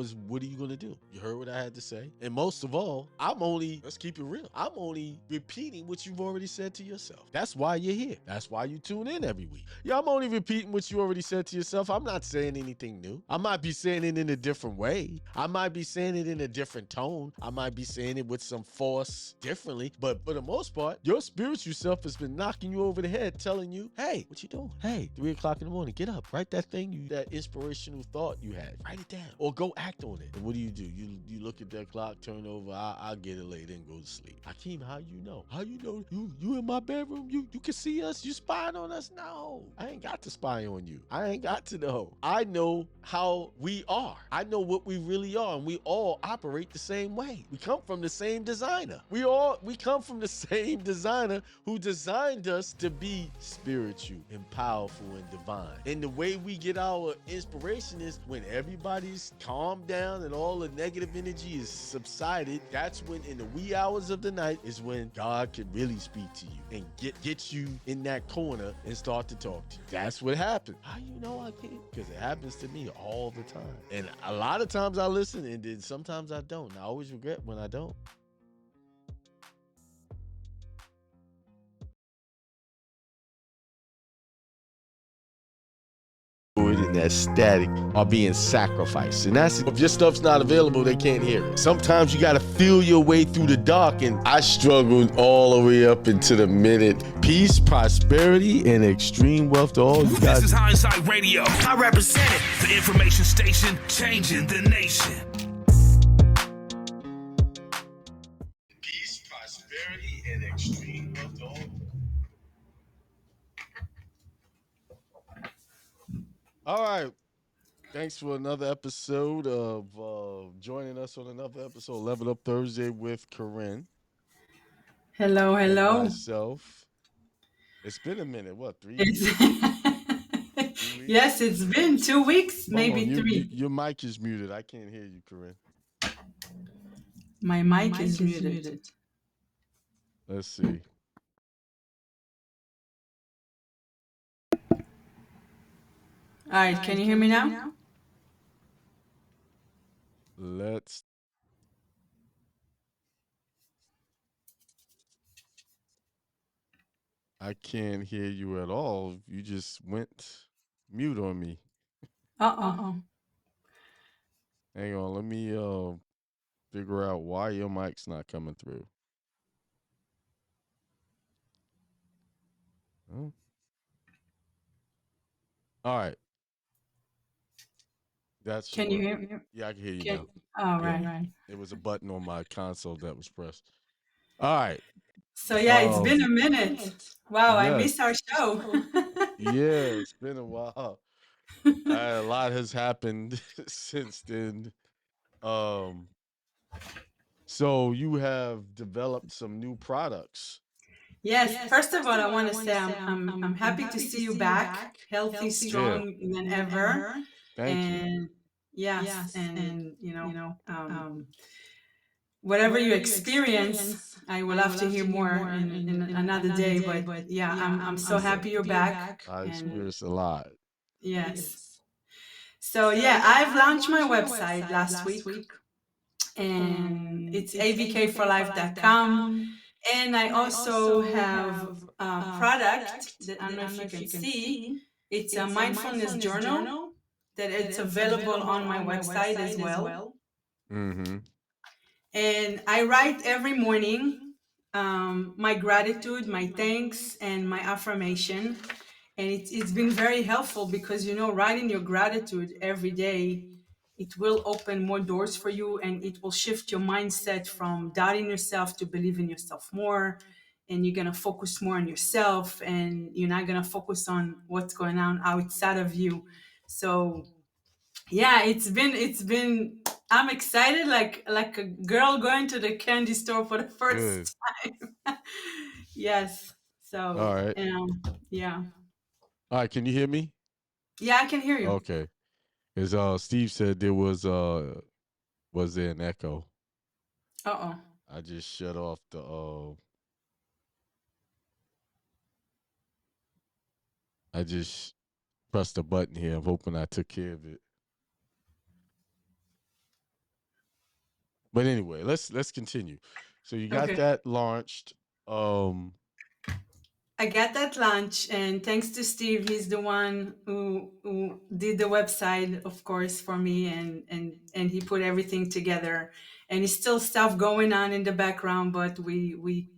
is, what are you going to do? You heard what I had to say. And most of all, let's keep it real. I'm only repeating what you've already said to yourself. That's why you're here. That's why you tune in every week. Yeah, I'm only repeating what you already said to yourself. I'm not saying anything new. I might be saying it in a different way. I might be saying it in a different tone. I might be saying it with some force differently. But for the most part, your spiritual self has been knocking you over the head, telling you, hey, what you doing? Hey, 3 o'clock in the morning, get up. Write that thing, that inspirational thought you had. Write it down. Or go act on it. And what do? You look at that clock, turn over, I'll get it later and go to sleep. Akeem, how you know? How you know you in my bedroom? You can see us? You spying on us? No. I ain't got to spy on you. I ain't got to know. I know how we are. I know what we really are, and we all operate the same way. We come from the same designer. We come from the same designer who designed us to be spiritual and powerful and divine. And the way we get our inspiration is when everybody's calmed down and all the negative energy is subsided. That's when, in the wee hours of the night, is when God can really speak to you and get you in that corner and start to talk to you. That's what happens. How you know I can't? Because it happens to me all the time. And a lot of times I listen, and then sometimes I don't. And I always regret when I don't. And that static are being sacrificed. And that's, if your stuff's not available, they can't hear it. Sometimes you got to feel your way through the dark, and I struggled all the way up into the minute. Peace, prosperity, and extreme wealth to all you guys. This is Hindsight Radio. I represent it. The information station changing the nation. Peace, prosperity, and extreme wealth to all. All right. Thanks for another episode of joining us on another episode, Level Up Thursday with Karin. Hello. And myself. It's been a minute. What, 3 weeks? 3 weeks? Yes, it's been 2 weeks, maybe 3. Your mic is muted. I can't hear you, Karin. My mic is muted. Let's see. All right, can you hear me now? I can't hear you at all. You just went mute on me. Uh-oh. Hang on, let me figure out why your mic's not coming through. Oh. All right. Can you hear me? Yeah, I can hear you now. Oh, right. It was a button on my console that was pressed. All right. So yeah, it's been a minute. Wow, yes. I missed our show. Yeah, it's been a while. A lot has happened since then. So you have developed some new products. Yes. First of all, I want to say I'm happy to see you back, healthy, strong than ever. Thank you. Yes, and whatever you experience, I will have to hear more in another day. But yeah, I'm so happy you're back. I experienced a lot. Yes. So yeah, I've launched my website last week, and it's avkforlife.com. And I also have a product that I don't know if you can see. It's a mindfulness journal that it's available on my website as well. Mm-hmm. And I write every morning my gratitude, my thanks, and my affirmation. And it's been very helpful because, writing your gratitude every day, it will open more doors for you, and it will shift your mindset from doubting yourself to believing yourself more. And you're going to focus more on yourself, and you're not going to focus on what's going on outside of you. So yeah, it's been I'm excited like a girl going to the candy store for the first time. Yes. So all right. Yeah. All right, can you hear me? Yeah, I can hear you. Okay. As Steve said, there was there an echo? Uh-oh. I just shut off I just pressed the button here. I'm hoping I took care of it. But anyway, let's continue. So you got Okay. that launched. Um, I got that lunch, and thanks to Steve, he's the one who did the website, of course, for me, and he put everything together. And it's still stuff going on in the background, but we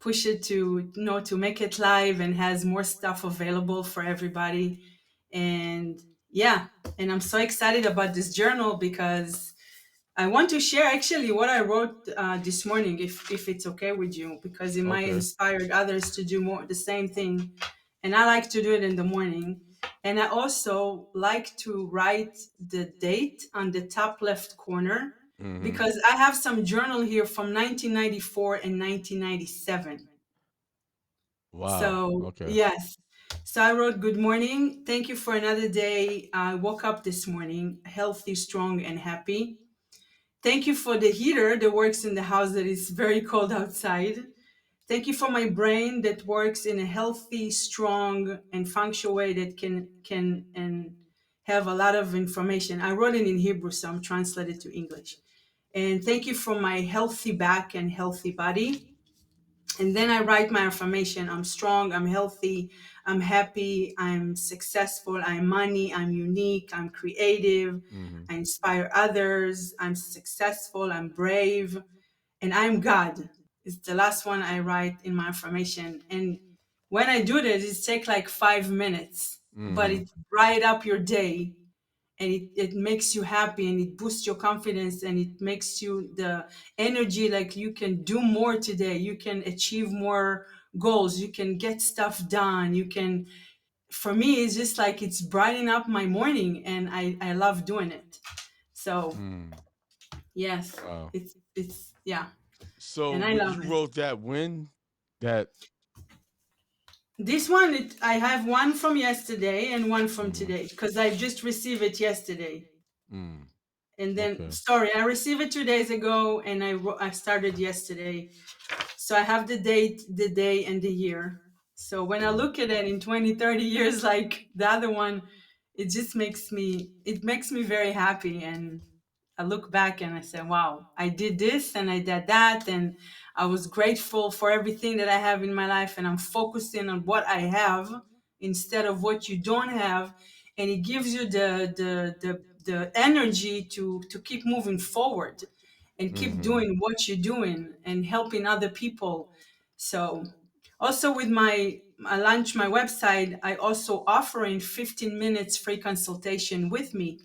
push it to to make it live and has more stuff available for everybody. And yeah, and I'm so excited about this journal because I want to share actually what I wrote this morning, if it's okay with you, because it might okay. inspire others to do more the same thing. And I like to do it in the morning. And I also like to write the date on the top left corner Mm-hmm. because I have some journal here from 1994 and 1997. Wow. So Okay. yes. So I wrote, "Good morning. Thank you for another day. I woke up this morning healthy, strong, and happy. Thank you for the heater that works in the house that is very cold outside. Thank you for my brain that works in a healthy, strong, and functional way that can and have a lot of information." I wrote it in Hebrew, so I'm translated to English. "And thank you for my healthy back and healthy body." And then I write my affirmation: "I'm strong, I'm healthy, I'm happy, I'm successful, I'm money, I'm unique, I'm creative, Mm-hmm. I inspire others, I'm successful, I'm brave, and I'm God." It's the last one I write in my affirmation. And when I do this, it takes like 5 minutes, but Mm-hmm. it bright up your day, and it makes you happy, and it boosts your confidence, and it makes you the energy like you can do more today, you can achieve more goals, you can get stuff done, you can. For me, it's just like it's brightening up my morning, and I love doing it. So Mm. yes, Wow. it's yeah, So and I love you it. wrote that when that. This one, I have one from yesterday and one from Mm-hmm. today because I just received it yesterday. Mm. And then, Okay. sorry, I received it 2 days ago, and I started yesterday. So I have the date, the day, and the year. So when I Mm. look at it in 20, 30 years, like the other one, it makes me very happy. And I look back and I say, wow, I did this and I did that. And I was grateful for everything that I have in my life. And I'm focusing on what I have instead of what you don't have. And it gives you the energy to keep moving forward and keep Mm-hmm. doing what you're doing and helping other people. So also with my I launched my website, I also offering 15 minutes free consultation with me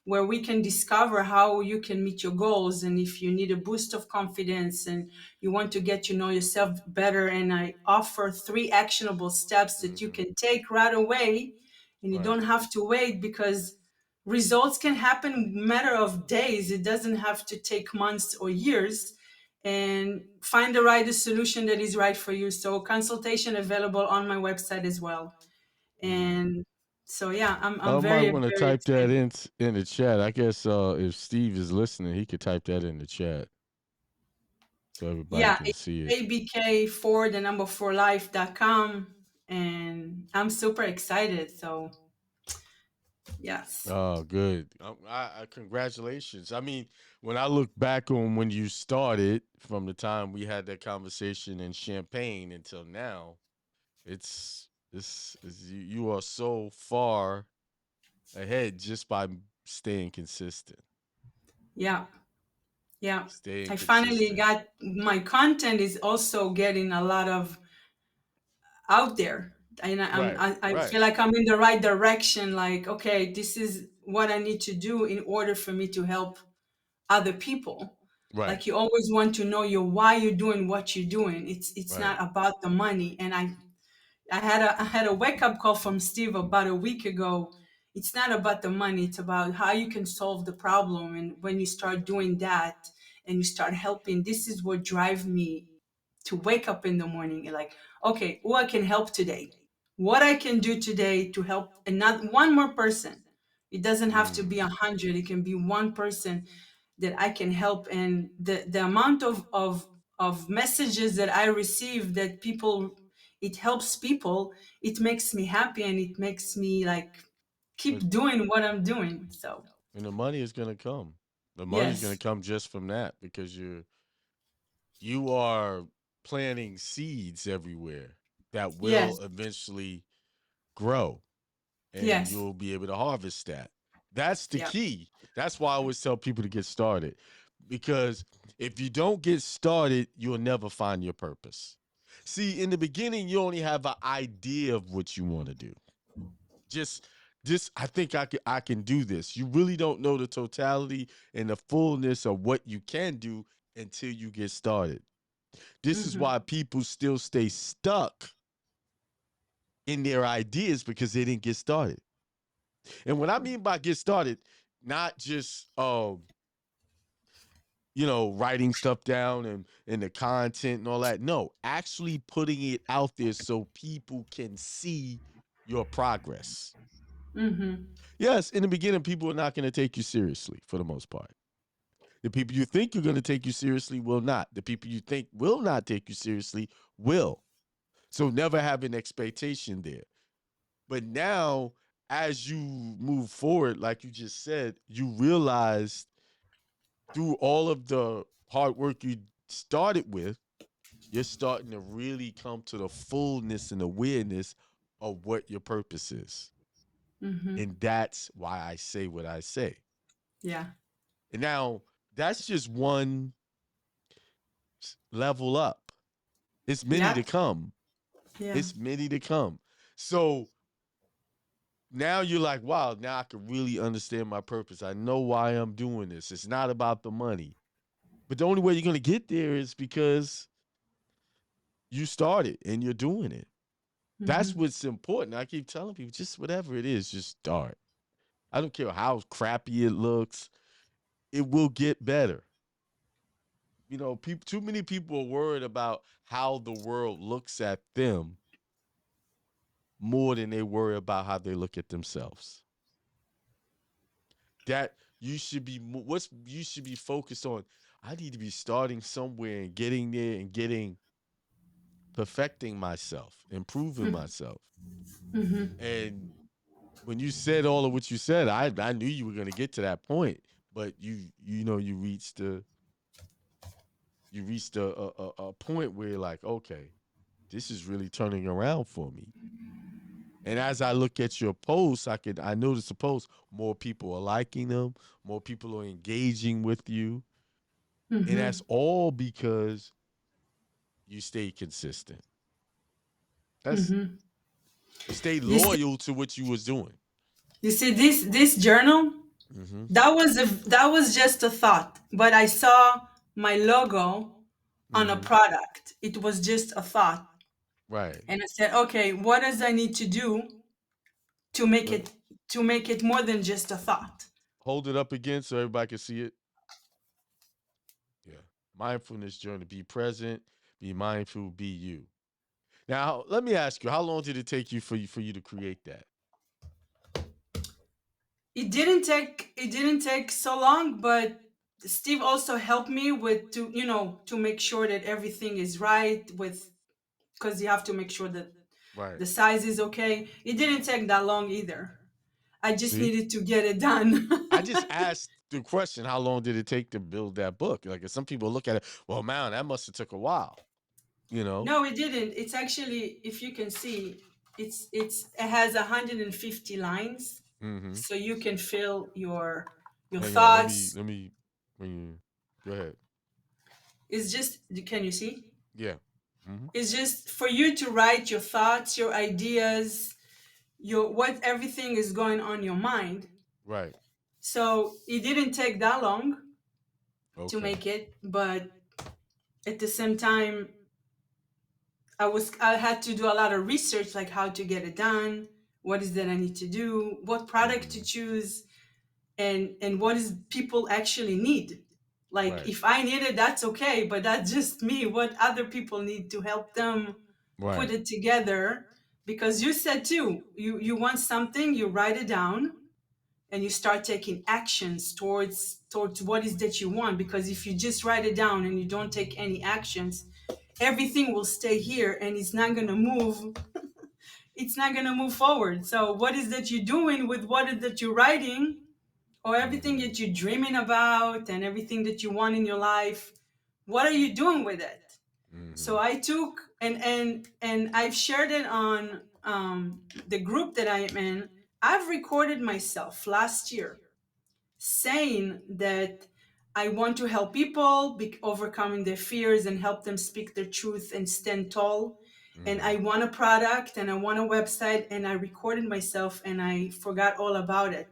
where we can discover how you can meet your goals, and if you need a boost of confidence and you want to get to know yourself better. And I offer 3 actionable steps that you Mm-hmm. can take right away, and you Right. don't have to wait because results can happen matter of days. It doesn't have to take months or years. And find the right solution that is right for you. So consultation available on my website as well. Mm. And so yeah, I'm I might very, want to very type that excited. in the chat. I guess if Steve is listening, he could type that in the chat so everybody Yeah, can it's see it. abk4 the number 4 life.com, and I'm super excited. So yes. Oh, good. Congratulations. I mean, when I look back on when you started, from the time we had that conversation in Champagne until now, you are so far ahead just by staying consistent. Yeah. Yeah. Staying I finally consistent. got my content is also getting a lot of out there. And Right. I Right. feel like I'm in the right direction. Like, okay, this is what I need to do in order for me to help other people. Right. Like you always want to know your why you're doing what you're doing. It's Right. not about the money. And I had a wake up call from Steve about a week ago. It's not about the money. It's about how you can solve the problem. And when you start doing that and you start helping, this is what drives me to wake up in the morning and like, okay, who I can help today, what I can do today to help another one more person. It doesn't have to be Mm. 100. It can be one person that I can help. And the amount of messages that I receive that people, it helps people, it makes me happy, and it makes me like But keep doing what I'm doing. So and the money is gonna come. The money's going to Yes. come just from that because you are planting seeds everywhere that will Yes. eventually grow, and Yes. you'll be able to harvest that. That's the Yeah. key. That's why I always tell people to get started, because if you don't get started, you'll never find your purpose. See, in the beginning, you only have an idea of what you want to do. Just I think I can do this. You really don't know the totality and the fullness of what you can do until you get started. This is Mm-hmm. why people still stay stuck in their ideas, because they didn't get started. And what I mean by get started, not just writing stuff down and the content and all that. No, actually putting it out there so people can see your progress. Mm-hmm. Yes, in the beginning, people are not going to take you seriously for the most part. The people you think you're going to take you seriously will not. The people you think will not take you seriously will. So never have an expectation there. But now, as you move forward, like you just said, you realize through all of the hard work you started with, you're starting to really come to the fullness and awareness of what your purpose is. Mm-hmm. And that's why I say what I say. Yeah. And now, that's just one level up. It's many Yeah. to come. Yeah. It's many to come. So now you're like, wow, now I can really understand my purpose. I know why I'm doing this. It's not about the money. But the only way you're going to get there is because you started and you're doing it. Mm-hmm. That's what's important. I keep telling people, just whatever it is, just start. I don't care how crappy it looks, it will get better. Too many people are worried about how the world looks at them more than they worry about how they look at themselves. That you should be what's you should be focused on. I need to be starting somewhere and getting there and getting perfecting myself, improving myself. Mm-hmm. And when you said all of what you said, I knew you were going to get to that point, but you reached a point where you're like, okay, this is really turning around for me. And as I look at your posts, I notice the posts, more people are liking them, more people are engaging with you. And Mm-hmm. that's all because you stay consistent. That's Mm-hmm. You stay You see, loyal to what you was doing. this journal, Mm-hmm. that was just a thought, but I saw my logo on a Mm-hmm. product. It was just a thought, Right. and I said, okay, what does I need to do to make Let- it to make it more than just a thought? Hold it up again so everybody can see it. Yeah. Mindfulness journey. Be present. Be mindful. Be you. Now, let me ask you, how long did it take you for you to create that? It didn't take so long, but Steve also helped me with to make sure that everything is right with, because you have to make sure that Right. the size is okay. It didn't take that long either. I just See, needed to get it done. I just asked the question, how long did it take to build that book? Like, if some people look at it, well, man, that must have took a while, you know? No, it didn't. It's actually, if you can see, it has 150 lines, Mm-hmm. so you can fill your Hang on, let me thoughts. let me when you go ahead. It's just, can you see? Yeah. Mm-hmm. It's just for you to write your thoughts, your ideas, your what everything is going on your mind. Right. So it didn't take that long to Okay. make it, but at the same time, I had to do a lot of research, like how to get it done, what is that I need to do, what product Mm-hmm. to choose, and what is people actually need. Like Right. if I need it, that's okay, but that's just me. What other people need to help them put Right. it together. Because you said too, you want something, you write it down, and you start taking actions towards what is that you want. Because if you just write it down and you don't take any actions, everything will stay here and it's not going to move forward. So what is that you're doing with what is that you're writing? or everything Mm-hmm. that you're dreaming about and everything that you want in your life, what are you doing with it? Mm-hmm. So I took and I've shared it on the group that I am in. I've recorded myself last year saying that I want to help people be overcoming their fears and help them speak their truth and stand tall. And Mm-hmm. I want a product and I want a website, and I recorded myself and I forgot all about it.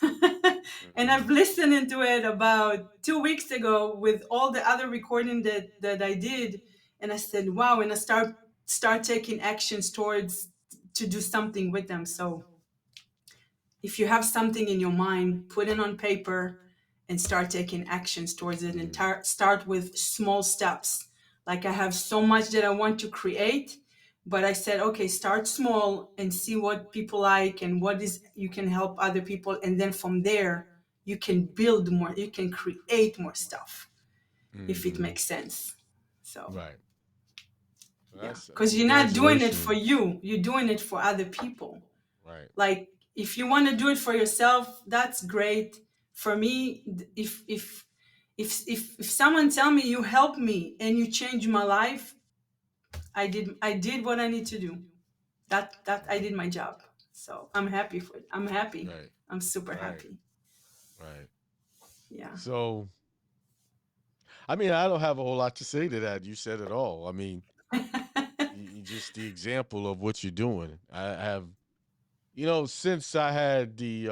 And Mm-hmm. I've listened into it about 2 weeks ago with all the other recording that I did, and I said, "Wow!" And I start taking actions towards to do something with them. So if you have something in your mind, put it on paper and start taking actions towards it, and start with small steps. Like, I have so much that I want to create, but I said, okay, start small and see what people like and what is you can help other people, and then from there you can build more, you can create more stuff, if it Mm-hmm. makes sense. So Right. Well, yeah, that's because you're not doing it for congratulations. you, you're doing it for other people. Right. Like, if you want to do it for yourself, that's great. For me, if someone tell me you help me and you change my life, I did what I need to do. That I did my job. So I'm happy for it. I'm happy. Right. I'm super Right. happy. Right. Yeah. So, I mean, I don't have a whole lot to say to that. You said it all. I mean, just the example of what you're doing. I have, since I had the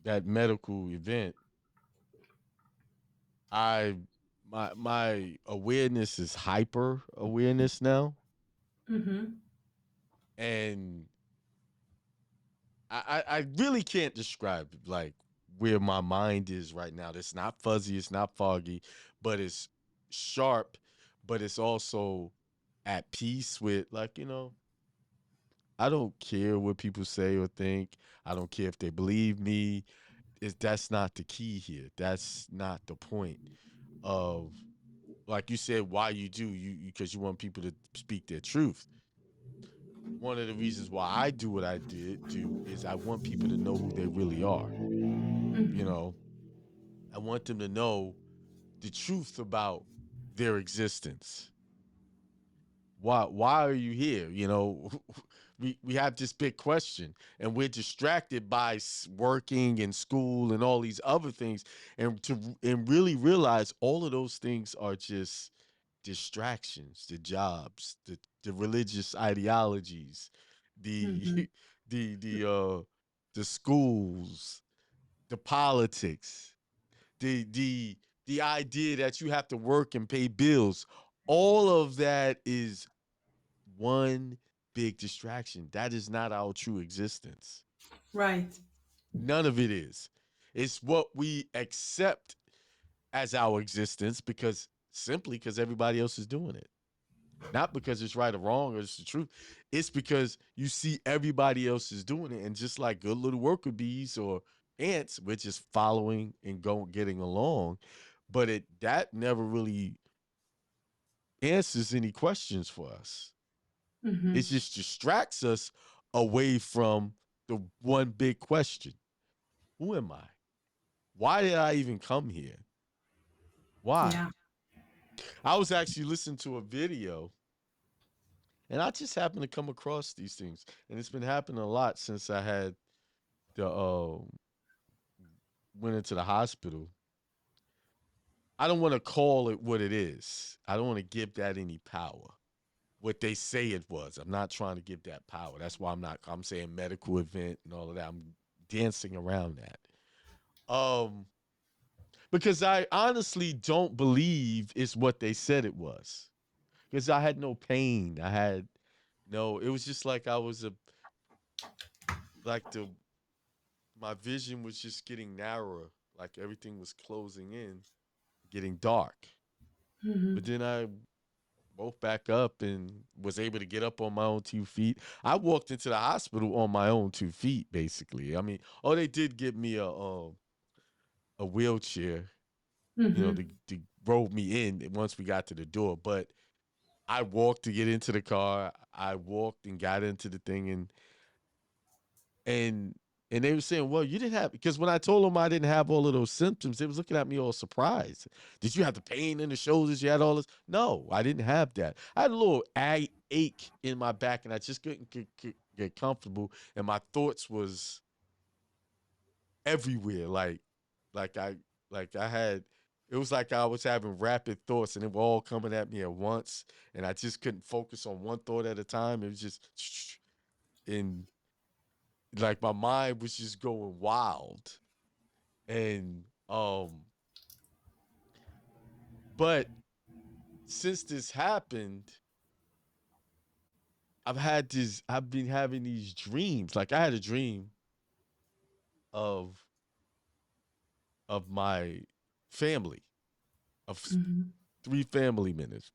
that medical event, I my awareness is hyper awareness now, Mm-hmm. and I really can't describe like where my mind is right now. It's not fuzzy, it's not foggy, but it's sharp, but it's also at peace with, like, I don't care what people say or think. I don't care if they believe me. That's not the key here. That's not the point of, like you said, why you do you because you want people to speak their truth. One of the reasons why I do what I did do is I want people to know who they really are. You Mm-hmm. know, I want them to know the truth about their existence. Why are you here? We have this big question, and we're distracted by working and school and all these other things, and really realize all of those things are just distractions. The jobs, the religious ideologies, the Mm-hmm. the the schools, the politics, the idea that you have to work and pay bills. All of that is one big distraction. That is not our true existence. Right. None of it is. It's what we accept as our existence because simply because everybody else is doing it. Not because it's right or wrong or it's the truth. It's because you see everybody else is doing it. And just like good little worker bees or ants, we're just following and getting along. But that never really answers any questions for us. It Mm-hmm. just distracts us away from the one big question. Who am I? Why did I even come here? Why? Yeah. I was actually listening to a video and I just happened to come across these things. And it's been happening a lot since I had the went into the hospital. I don't want to call it what it is. I don't want to give that any power. What they say it was. I'm not trying to give that power. That's why I'm saying medical event and all of that. I'm dancing around that. Because I honestly don't believe it's what they said it was. Because I had no pain. I had no, it was just like I was like my vision was just getting narrower, like everything was closing in, getting dark. Mm-hmm. But then I woke back up and was able to get up on my own 2 feet. I walked into the hospital on my own 2 feet, basically. I mean, oh, they did give me a wheelchair, Mm-hmm. to roll me in once we got to the door. But I walked to get into the car. I walked and got into the thing, and And they were saying, well, you didn't have, because when I told them I didn't have all of those symptoms, they was looking at me all surprised. Did you have the pain in the shoulders? You had all this? No, I didn't have that. I had a little ache in my back, and I just couldn't get comfortable. And my thoughts was everywhere. Like I, like I had, it was like I was having rapid thoughts, and they were all coming at me at once. And I just couldn't focus on one thought at a time. It was just, in like my mind was just going wild. And but since this happened, I've been having these dreams. Like I had a dream of my family, of Mhm. three family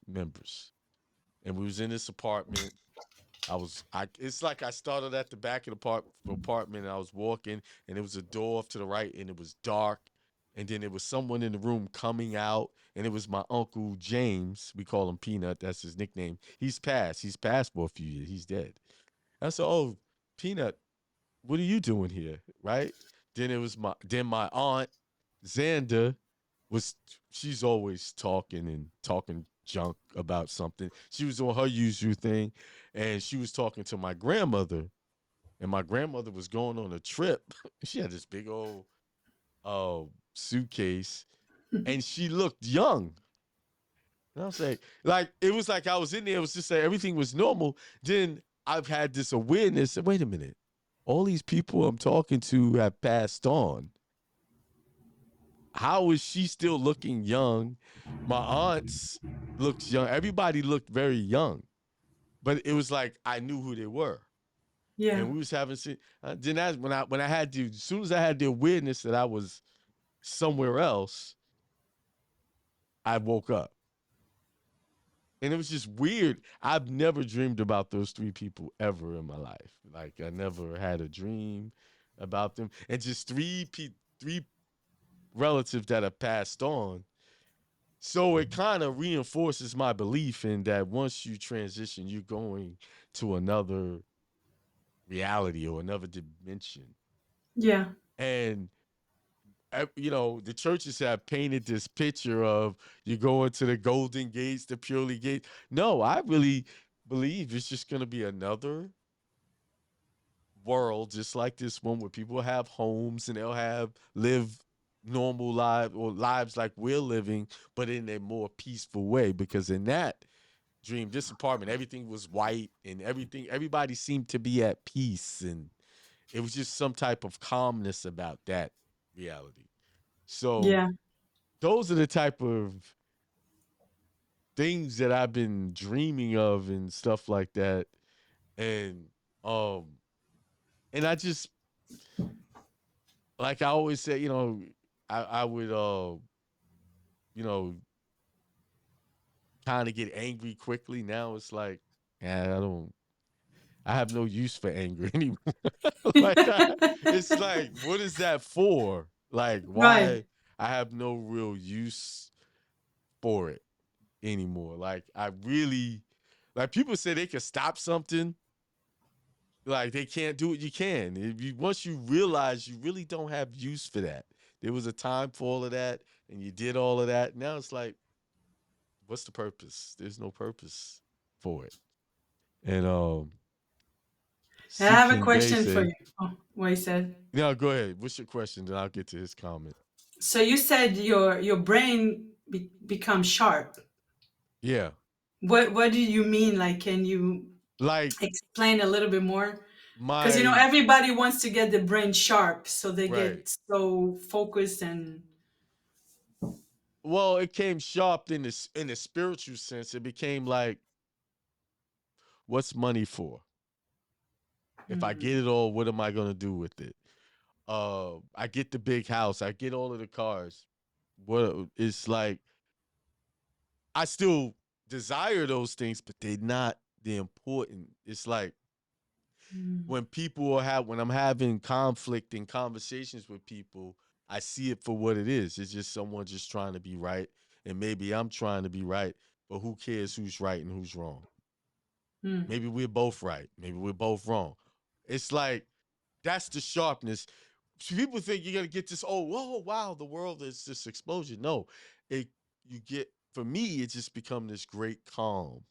members. And we was in this apartment. It's like I started at the back of the apartment, and I was walking, and there was a door off to the right, and it was dark. And then there was someone in the room coming out, and it was my uncle James. We call him Peanut. That's his nickname. He's passed. He's passed for a few years. He's dead. I said, "Oh, Peanut, what are you doing here?" Right? Then my aunt Xander was she's always talking and talking junk about something. She was on her usual thing, and she was talking to my grandmother, and my grandmother was going on a trip. She had this big old uh suitcase, and she looked young. And I was like it was like I was in there. It was just like everything was normal. Then I've had this awareness. Wait a minute, all these people I'm talking to have passed on. How is she still looking young? My aunts looks young. Everybody looked very young, but it was like I knew who they were, Yeah. and we was having. Then that's when I had to. As soon as I had the awareness that I was somewhere else, I woke up, and it was just weird. I've never dreamed about those three people ever in my life. Like I never had a dream about them, and just three relatives that have passed on. So it kind of reinforces my belief in that once you transition, you're going to another reality or another dimension. Yeah. And the churches have painted this picture of you going to the golden gates, the purely gate. No, I really believe it's just going to be another world, just like this one, where people have homes and they'll have live normal lives or lives like we're living, but in a more peaceful way. Because in that dream, this apartment, everything was white and everybody seemed to be at peace, and it was just some type of calmness about that reality. So Yeah. those are the type of things that I've been dreaming of and stuff like that. And um and I just, like I always say, I would you know kind of get angry quickly. Now it's like, yeah, I have no use for anger anymore. It's like, what is that for? Like, Right. why? I have no real use for it anymore. Like, I really, like, people say they can stop something, like they can't do it. You can. If you Once you realize you really don't have use for that. There was a time for all of that, and you did all of that. Now it's like, what's the purpose? There's no purpose for it. And And I C. have a King Day question for say, you. Oh, what you said. "No, go ahead. What's your question?" Then I'll get to his comment. So you said your brain becomes sharp. Yeah, What do you mean? Like, can you like explain a little bit more? Because my everybody wants to get the brain sharp, so they right. get so focused and. Well, it came sharp in the spiritual sense. It became like, what's money for? If I get Mm, it all, what am I gonna do with it? I get the big house. I get all of the cars. What it's like, I still desire those things, but they're not the important. It's like mm, when I'm having conflict and conversations with people, I see it for what it is. It's just someone just trying to be right, and maybe I'm trying to be right, but who cares who's right and who's wrong? mm. Maybe we're both right, maybe we're both wrong. It's like That's the sharpness. People think you're gonna get this, oh, whoa, wow, the world is this explosion. No, it you get for me, it just become this great calm.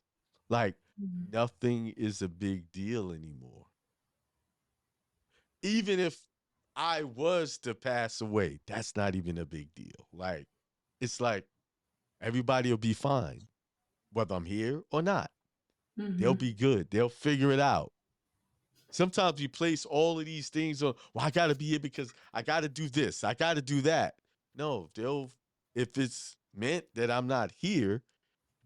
Like Mhm. nothing is a big deal anymore. Even if I was to pass away, that's not even a big deal. Like, it's like everybody will be fine, whether I'm here or not. They'll Mhm. be good. They'll figure it out. Sometimes we place all of these things on, well, I got to be here because I got to do this, I got to do that. No, they'll, if it's meant that I'm not here,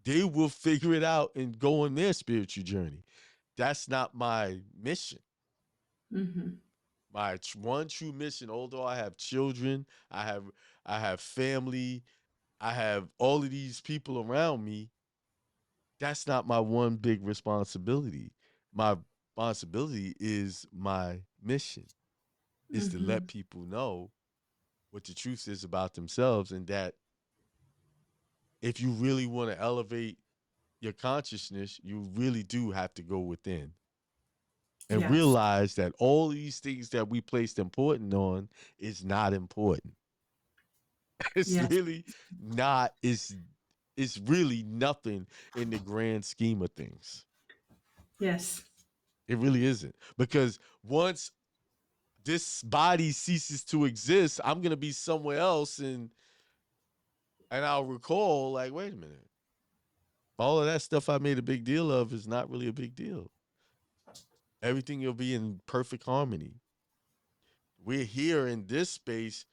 they will figure it out and go on their spiritual journey. That's not my mission. Mhm. My one true mission, although I have children, I have I have family, I have all of these people around me, that's not my one big responsibility. My responsibility is my mission, is to let Mhm. people know what the truth is about themselves, and that if you really want to elevate your consciousness, you really do have to go within and Yes. realize that all these things that we placed important on is not important. It's Yes. really not. It's really nothing in the grand scheme of things. Yes. It really isn't, because once this body ceases to exist, I'm gonna be somewhere else, and I'll recall, like, wait a minute, all of that stuff I made a big deal of is not really a big deal. Everything will be in perfect harmony. We're here in this space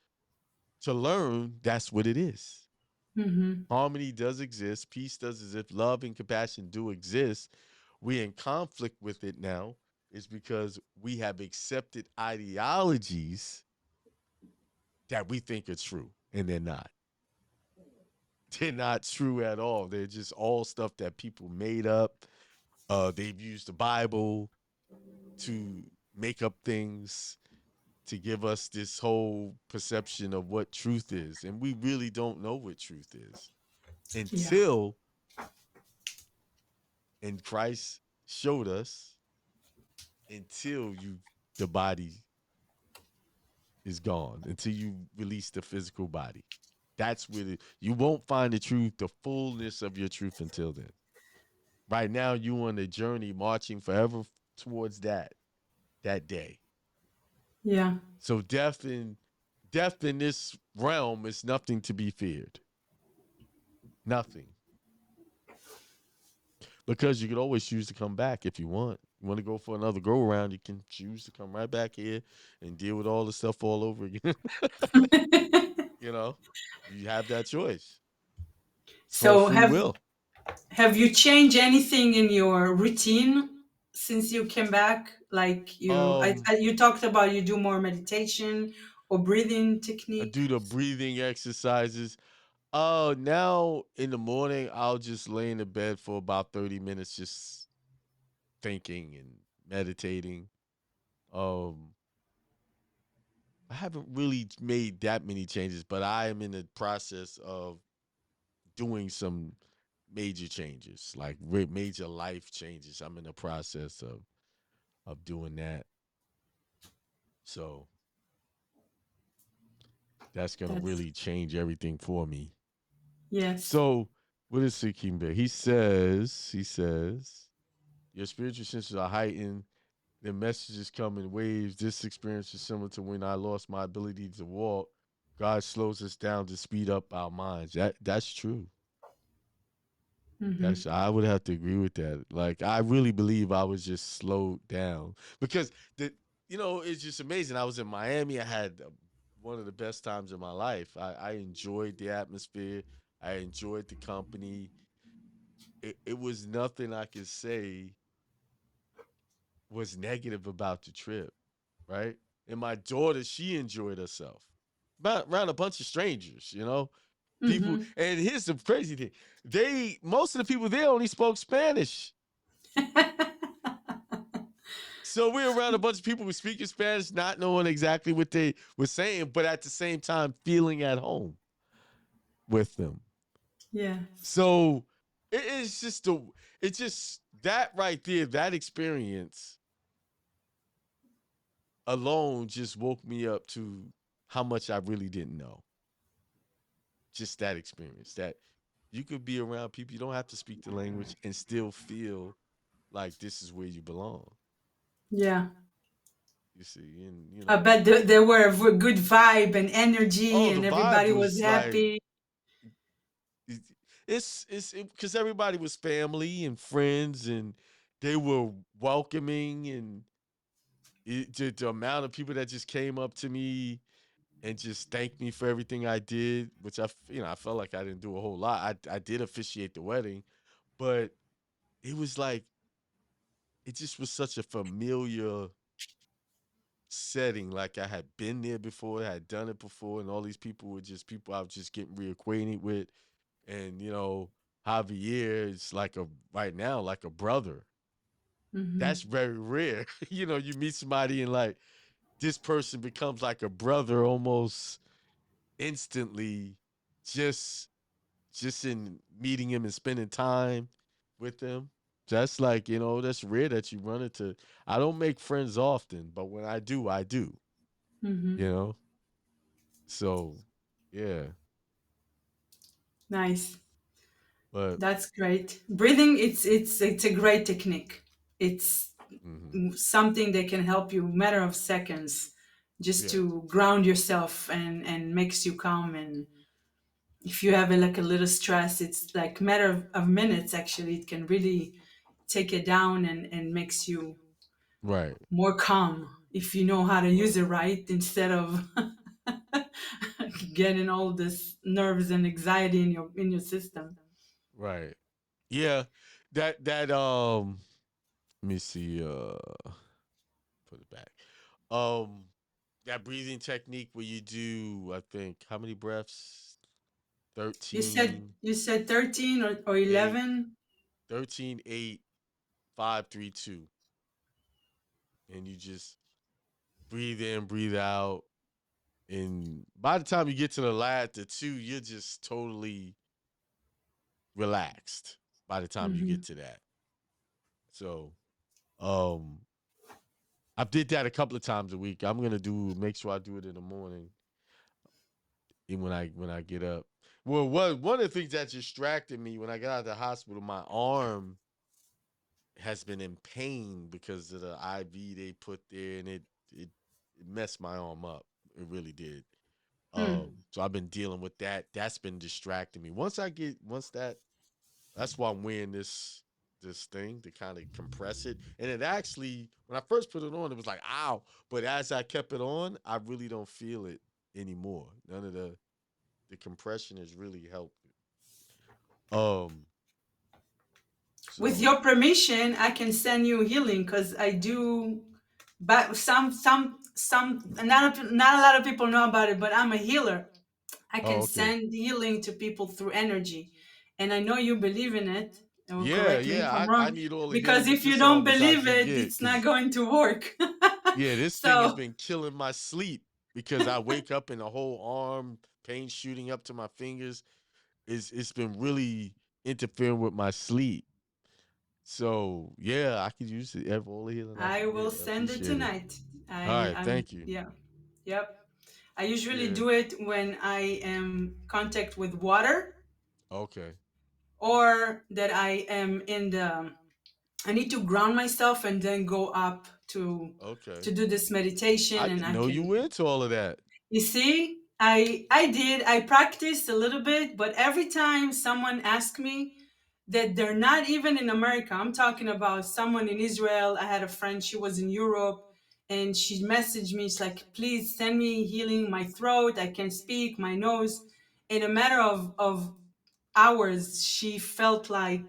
to learn that's what it is. Mhm. Harmony does exist, peace does exist, love and compassion do exist. We're in conflict with it now, is because we have accepted ideologies that we think are true, and they're not. They're not true at all. They're just all stuff that people made up. They've used the Bible to make up things to give us this whole perception of what truth is. And we really don't know what truth is Yeah. until, and Christ showed us, until the body is gone, until you release the physical body. That's where you won't find the truth, the fullness of your truth, until then. Right now, you on a journey marching forever towards that day. Yeah. So death in this realm is nothing to be feared. Nothing. Because you could always choose to come back if you want. You want to go for another go around, you can choose to come right back here and deal with all the stuff all over again. you know, you have that choice. It's called So free will. have you changed anything in your routine since you came back? Like Um, you talked about you do more meditation or breathing I technique. do the breathing exercises. Oh, now in the morning, I'll just lay in the bed for about 30 minutes, just thinking and meditating. Um, I haven't really made that many changes, but I am in the process of doing some major changes, like major life changes. I'm in the process of doing that. So that's gonna That's really change everything for me. yes. So what is Seeking Bear? He says, your spiritual senses are heightened. The messages come in waves. This experience is similar to when I lost my ability to walk. God slows us down to speed up our minds. That's true. Mm-hmm. That's I would have to agree with that. Like I really believe I was just slowed down because it's just amazing. I was in Miami. I had one of the best times of my life. I enjoyed the atmosphere. I enjoyed the company. It was nothing I could say was negative about the trip, right? And my daughter, she enjoyed herself. About around a bunch of strangers, people. Mm-hmm. And here's the crazy thing: most of the people there only spoke Spanish. So we were around a bunch of people who speaking Spanish, not knowing exactly what they were saying, but at the same time feeling at home with them. Yes. So it's just that right there, that experience alone just woke me up to how much I really didn't know. Just that experience that you could be around people, you don't have to speak the language and still feel like this is where you belong. Yeah. You see, and I bet there were a good vibe and energy, oh, the and vibe everybody was was like happy. it- it's because everybody was family and friends, and they were welcoming, and the amount of people that just came up to me and just thanked me for everything I did, which I felt like I didn't do a whole lot. I did officiate the wedding, but it was like it just was such a familiar setting. Like I had been there before, I had done it before, and all these people were just people I was just getting reacquainted with. And Javier is like a right now like a brother. Hmm. That's very rare. You meet somebody and like this person becomes like a brother almost instantly, just just in meeting him and spending time with him. That's like, that's rare that you run into. I don't make friends often, but when I do, I do, you Hmm. know? So, yeah. Nice. But, That's great. Breathing, it's a great technique. It's hmm something that can help you matter of seconds just yeah, to ground yourself and makes you calm. And if you have like a little stress, it's like matter of minutes actually. It can really take it down and makes you right, more calm if you know how to use it right instead of getting all this nerves and anxiety in your system. right. Yeah. Let me see, put it back. Um, that breathing technique where you do, I think, how many breaths? You said 13, you said 13 or 8, 11. 13, 8, 5, 3, 2. And you just breathe in, breathe out. And by the time you get to the two, you're just totally relaxed by the time you get Hmm. to that. So, um, I did that a couple of times a week. I'm gonna make sure I do it in the morning, even when I get up. Well, one of the things that distracted me when I got out of the hospital, my arm has been in pain because of the IV they put there, and it messed my arm up. It really did. Hmm. So I've been dealing with that. That's been distracting me. That's why I'm wearing this thing to kind of compress it. And it actually, when I first put it on, it was like, ow. But as I kept it on, I really don't feel it anymore. None of the compression has really helped. Um, With so your permission, I can send you healing because I do. But not a lot of people know about it. But I'm a healer. I can okay. send healing to people through energy, and I know you believe in it. Or Yeah, correct me if yeah. I'm I wrong, need all the because healing with if you this don't arm as I believe can it, get. it's not Cause going to work. yeah, this thing has So been killing my sleep because I wake up and the whole arm pain shooting up to my fingers. It's been really interfering with my sleep. So yeah, I could use it. All the healing I I can will get. I send it appreciate it. tonight. All right, I'm thank you. yeah, yep. I usually Yeah. do it when I am contact with water Okay. or that I am in the I need to ground myself and then go up Okay. to do this meditation I and didn't I know you can were into all of that. you see I did I practiced a little bit but every time someone asks me that they're not even in America. I'm talking about someone in Israel. I had a friend, she was in Europe, and she messaged me. She's like, please send me healing my throat. I can speak, my nose. In a matter of hours, she felt like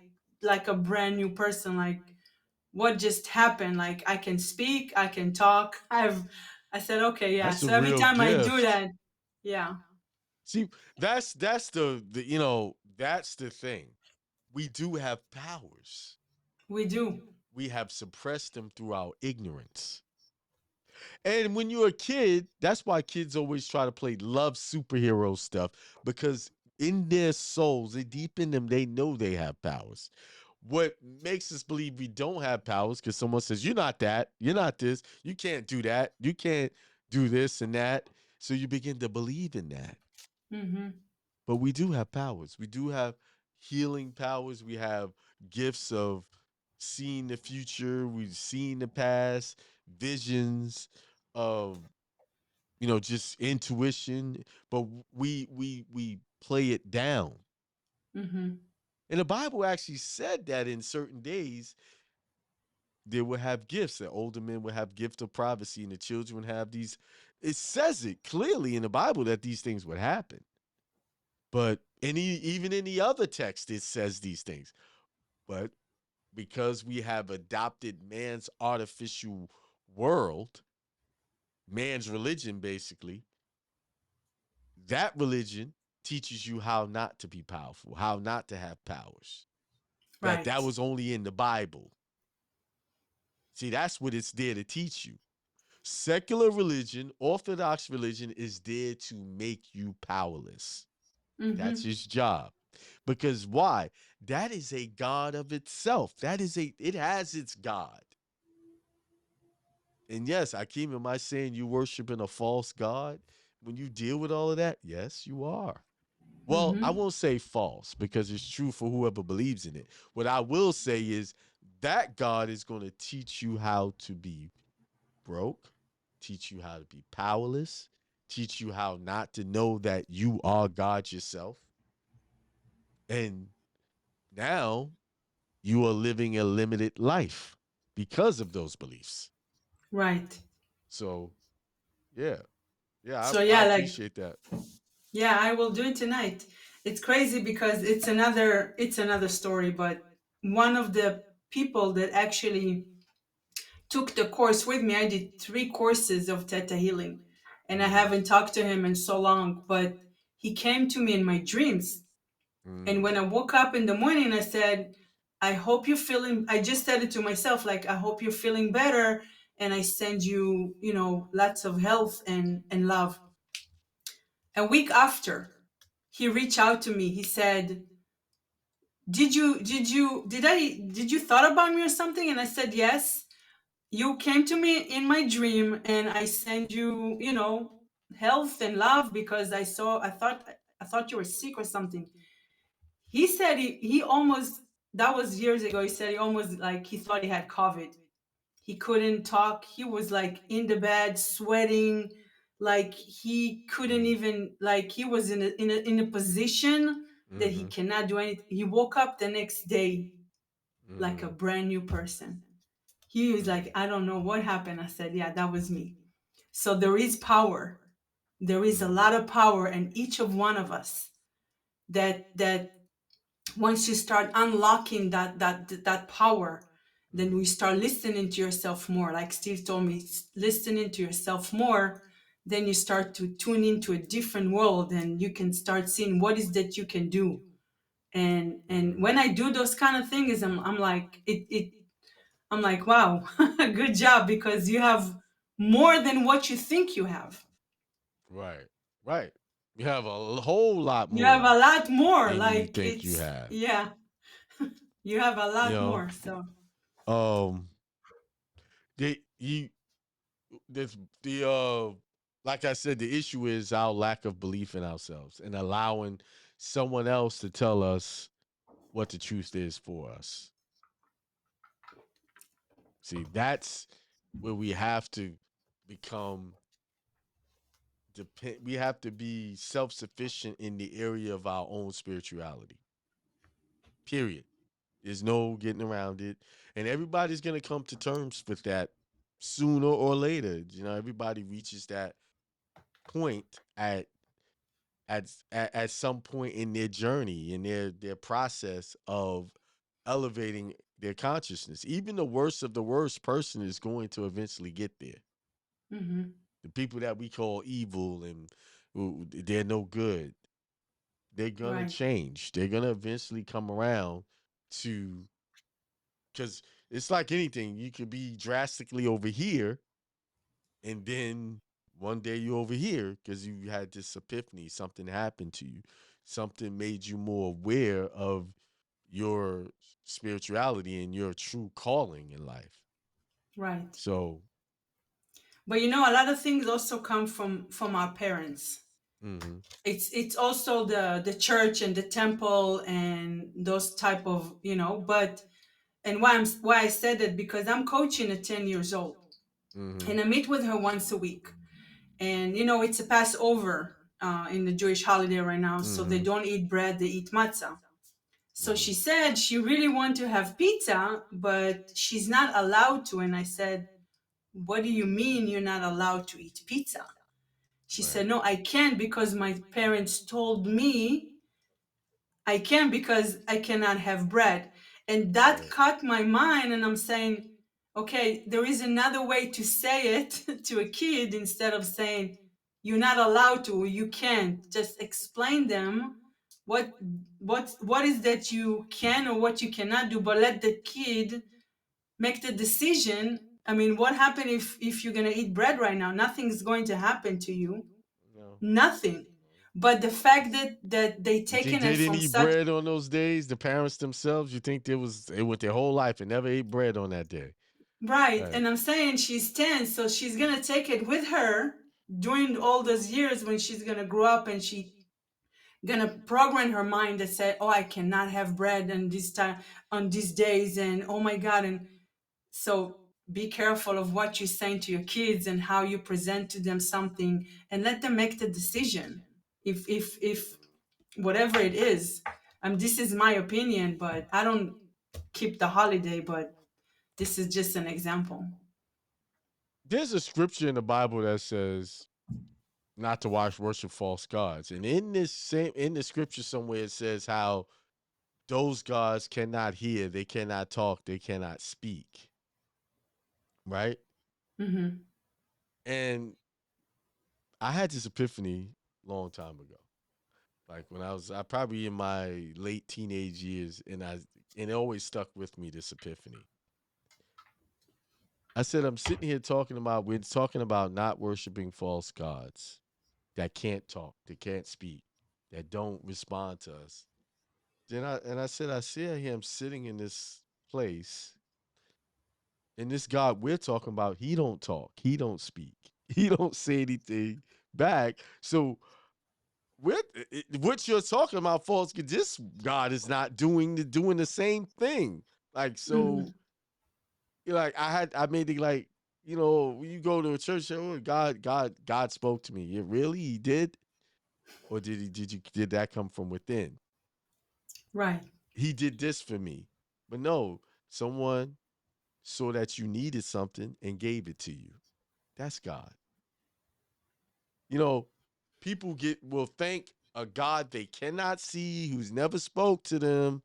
a brand new person. Like, what just happened? Like, I can speak, I can talk. I said, okay, yeah. That's a So every real time I do gift. that, yeah, See, that's the that's the thing. We do have powers. we do. We have suppressed them through our ignorance. And when you're a kid, that's why kids always try to play love superhero stuff because in their souls, deep in them, they know they have powers. What makes us believe we don't have powers because someone says, you're not that, you're not this, you can't do that, you can't do this and that. So you begin to believe in that. Mm-hmm. But we do have powers. We do have healing powers. We have gifts of seeing the future. We've seen the past, visions of, just intuition. But we play it down. Mm-hmm. And the Bible actually said that in certain days they would have gifts. That older men would have gift of prophecy, and the children would have these. It says it clearly in the Bible that these things would happen. But even in the other text, it says these things. But because we have adopted man's artificial world, man's religion, basically, that religion teaches you how not to be powerful, how not to have powers. That Right. was only in the Bible. See, that's what it's there to teach you. Secular religion, orthodox religion is there to make you powerless. Mm-hmm. That's his job. Because why? That is a God of itself. It has its God. And yes, Akeem, am I saying you worshiping a false God when you deal with all of that? Yes, you are. Well, I Mm-hmm. won't say false because it's true for whoever believes in it. What I will say is that God is going to teach you how to be broke, teach you how to be powerless, teach you how not to know that you are God yourself. And now you are living a limited life because of those beliefs. Right. So, yeah, yeah, So I yeah, like, appreciate that. yeah, I will do it tonight. It's crazy because it's another story, but one of the people that actually took the course with me, I did 3 courses of Theta healing, and I Mm-hmm. haven't talked to him in so long, but he came to me in my dreams. And when I woke up in the morning, I said, I hope you're feeling, I just said it to myself, like, I hope you're feeling better. And I send you, lots of health and love. A week after, he reached out to me. He said, did you thought about me or something? And I said, yes. You came to me in my dream and I send you, health and love because I thought you were sick or something. He said he almost, that was years ago. He said he almost, like, he thought he had COVID. He couldn't talk. He was like in the bed sweating, like he couldn't even, like he was in a position that he Mm-hmm. cannot do anything. He woke up the next day like a Mm-hmm. brand new person. He was like, Mm-hmm. I don't know what happened. I said, yeah, that was me. So there is power. There is a Mm-hmm. lot of power in each of one of us, that once you start unlocking that power, then we Mm-hmm. start listening to yourself more. Like Steve told me, listening to yourself more, then you start to tune into a different world and you can start seeing what is that you can do. And Mm-hmm. when I do those kind of things, I'm like, I'm like, wow, good job, because you have more than what you think you have. Right. Right. You have a whole lot You have more a lot more. than you Like, think you have. yeah, you have a You lot know, more. So, um, they you this the like I said, the issue is our lack of belief in ourselves and allowing someone else to tell us what the truth is for us. See, that's where we have to become we have to be self-sufficient in the area of our own spirituality. Period. There's no getting around it. And everybody's going to come to terms with that sooner or later. Everybody reaches that point at some point in their journey, in their process of elevating their consciousness. Even the worst of the worst person is going to eventually get there. hmm, The people that we call evil and who they're no good, they're gonna right. change. They're gonna eventually come around to, because it's like anything. You could be drastically over here, and then one day you're over here because you had this epiphany. Something happened to you. Something made you more aware of your spirituality and your true calling in life. Right. So, But you know, a lot of things also come from our parents. mm-hmm, It's also the church and the temple and those type of, you know, but and why I said it, because I'm coaching a 10 years old, mm-hmm, and I meet with her once a week. And you know, it's a Passover in the Jewish holiday right now, so they mm-hmm, don't eat bread, they eat matzah. So mm-hmm. she said she really want to have pizza, but she's not allowed to. And I said, what do you mean you're not allowed to eat pizza? She Right, said, no, I can't because my parents told me I can because I cannot have bread. And that right, caught my mind. And I'm saying, okay, there is another way to say it to a kid instead of saying, you're not allowed to, you can't. Just explain them what what is that you can or what you cannot do, but let the kid make the decision. I mean, what happened if you're gonna eat bread right now? Nothing's going to happen to you. no. Nothing. But the fact that they You think taken they it didn't from eat such bread on those days? The parents themselves? You think they went their whole life and never ate bread on that day? right. Right. And I'm saying she's 10, so she's gonna take it with her during all those years when she's gonna grow up, and she gonna program her mind that say, oh, I cannot have bread on this time on these days, and oh my god. And so be careful of what you're saying to your kids and how you present to them something, and let them make the decision. If whatever it is, this is my opinion, but I don't keep the holiday, but this is just an example. There's a scripture in the Bible that says not to watch worship false gods. And in the scripture somewhere it says how those gods cannot hear, they cannot talk, they cannot speak. Right? Mm-hmm. And I had this epiphany a long time ago. Like when I probably in my late teenage years, and it always stuck with me, this epiphany. I said, I'm sitting here we're talking about not worshiping false gods that can't talk, that can't speak, that don't respond to us. I said, I see him sitting in this place, and this God we're talking about, he don't talk, he don't speak, he don't say anything back. So what you're talking about, false, this God is not doing the same thing. Like Mm-hmm. so, like I made it like, when you go to a church, oh, God spoke to me. Yeah, really, He did, or did that come from within? Right. He did this for me, but no, someone saw that you needed something and gave it to you. That's God. You know, people will thank a God they cannot see, who's never spoke to them,